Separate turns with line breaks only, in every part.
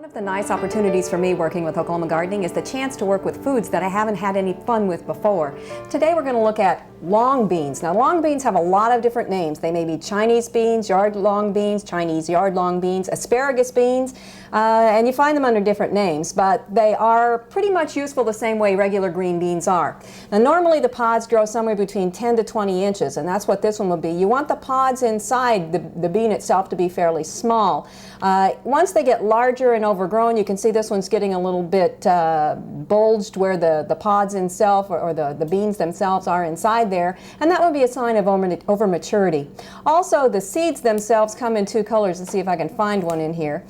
One of the nice opportunities for me working with Oklahoma Gardening is the chance to work with foods that I haven't had any fun with before. Today we're going to look at long beans. Now long beans have a lot of different names. They may be Chinese beans, yard long beans, Chinese yard long beans, asparagus beans, and you find them under different names, but they are pretty much useful the same way regular green beans are. Now normally the pods grow somewhere between 10 to 20 inches, and that's what this one will be. You want the pods inside the bean itself to be fairly small. Once they get larger and overgrown, you can see this one's getting a little bit bulged where the pods themselves or the beans themselves are inside there, and that would be a sign of over maturity. Also, the seeds themselves come in two colors. Let's see if I can find one in here.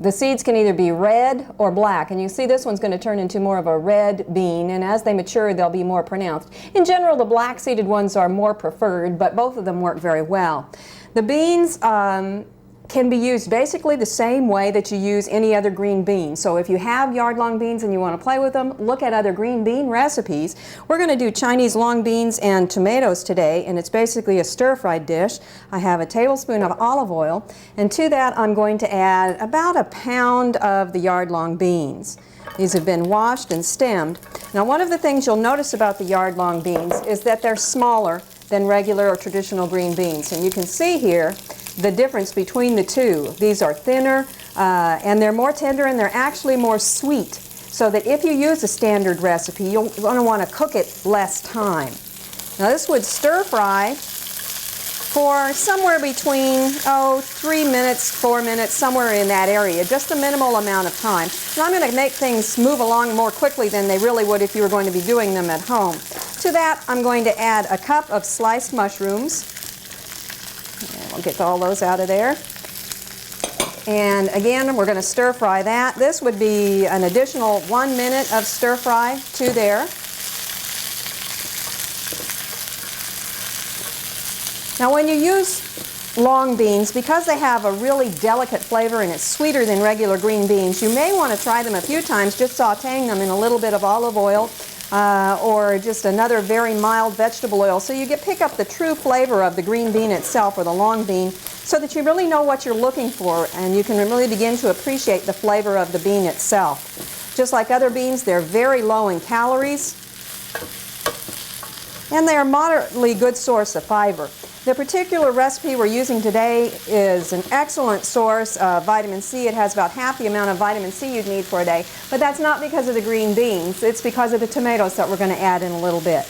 The seeds can either be red or black, and you see this one's going to turn into more of a red bean, and as they mature they'll be more pronounced. In general, the black seeded ones are more preferred, but both of them work very well. The beans can be used basically the same way that you use any other green bean. So if you have yard long beans and you want to play with them, look at other green bean recipes. We're going to do Chinese long beans and tomatoes today, and it's basically a stir-fried dish. I have a tablespoon of olive oil, and to that I'm going to add about a pound of the yard long beans. These have been washed and stemmed. Now one of the things you'll notice about the yard long beans is that they're smaller than regular or traditional green beans, and you can see here the difference between the two. These are thinner and they're more tender, and they're actually more sweet, so that if you use a standard recipe you'll want to cook it less time. Now this would stir fry for somewhere between 3 minutes, 4 minutes, somewhere in that area, just a minimal amount of time. And I'm going to make things move along more quickly than they really would if you were going to be doing them at home. To that I'm going to add a cup of sliced mushrooms. And we'll get all those out of there. And again, we're going to stir fry that. This would be an additional 1 minute of stir fry to there. Now when you use long beans, because they have a really delicate flavor and it's sweeter than regular green beans, you may want to try them a few times just sauteing them in a little bit of olive oil or just another very mild vegetable oil, so you pick up the true flavor of the green bean itself or the long bean, so that you really know what you're looking for and you can really begin to appreciate the flavor of the bean itself. Just like other beans, they're very low in calories and they are a moderately good source of fiber. The particular recipe we're using today is an excellent source of vitamin C. It has about half the amount of vitamin C you'd need for a day, but that's not because of the green beans. It's because of the tomatoes that we're going to add in a little bit.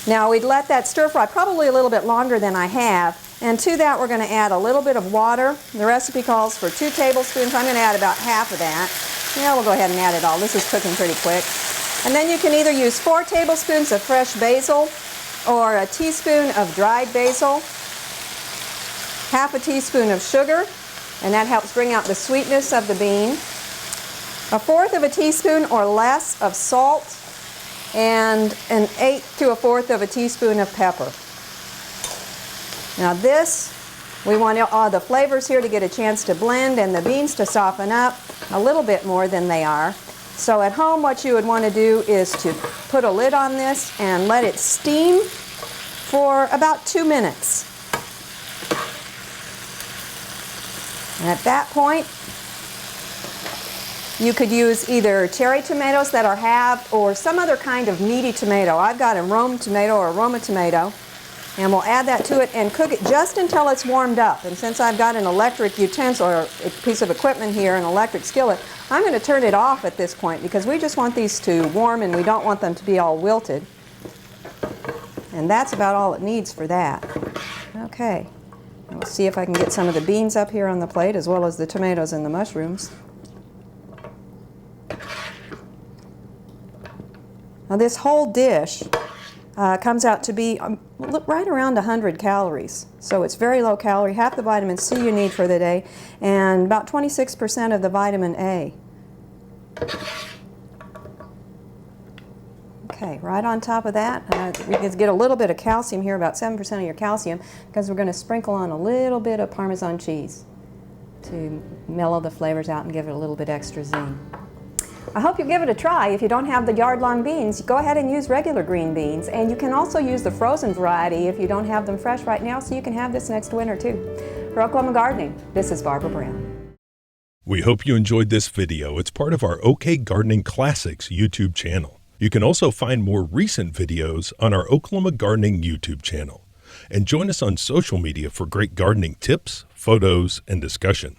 Now we'd let that stir fry probably a little bit longer than I have, and to that we're going to add a little bit of water. The recipe calls for 2 tablespoons. I'm going to add about half of that. Yeah, we'll go ahead and add it all. This is cooking pretty quick. And then you can either use 4 tablespoons of fresh basil, or a teaspoon of dried basil, half a teaspoon of sugar, and that helps bring out the sweetness of the bean, 1/4 of a teaspoon or less of salt, and 1/8 to 1/4 of a teaspoon of pepper. Now this, we want all the flavors here to get a chance to blend and the beans to soften up a little bit more than they are. So at home what you would want to do is to put a lid on this and let it steam for about 2 minutes. And at that point you could use either cherry tomatoes that are halved or some other kind of meaty tomato. I've got a Rome tomato or a Roma tomato, and we'll add that to it and cook it just until it's warmed up. And since I've got an electric utensil or a piece of equipment here, an electric skillet, I'm going to turn it off at this point because we just want these to warm and we don't want them to be all wilted. And that's about all it needs for that. Okay, we'll see if I can get some of the beans up here on the plate as well as the tomatoes and the mushrooms. Now this whole dish comes out to be right around 100 calories. So it's very low calorie, half the vitamin C you need for the day, and about 26% of the vitamin A. Okay, right on top of that, we can get a little bit of calcium here, about 7% of your calcium, because we're going to sprinkle on a little bit of Parmesan cheese to mellow the flavors out and give it a little bit extra zing. I hope you'll give it a try. If you don't have the yard long beans, go ahead and use regular green beans, and you can also use the frozen variety if you don't have them fresh right now, so you can have this next winter too. For Oklahoma Gardening, this is Barbara Brown.
We hope you enjoyed this video. It's part of our OK Gardening Classics YouTube channel. You can also find more recent videos on our Oklahoma Gardening YouTube channel. And join us on social media for great gardening tips, photos, and discussion.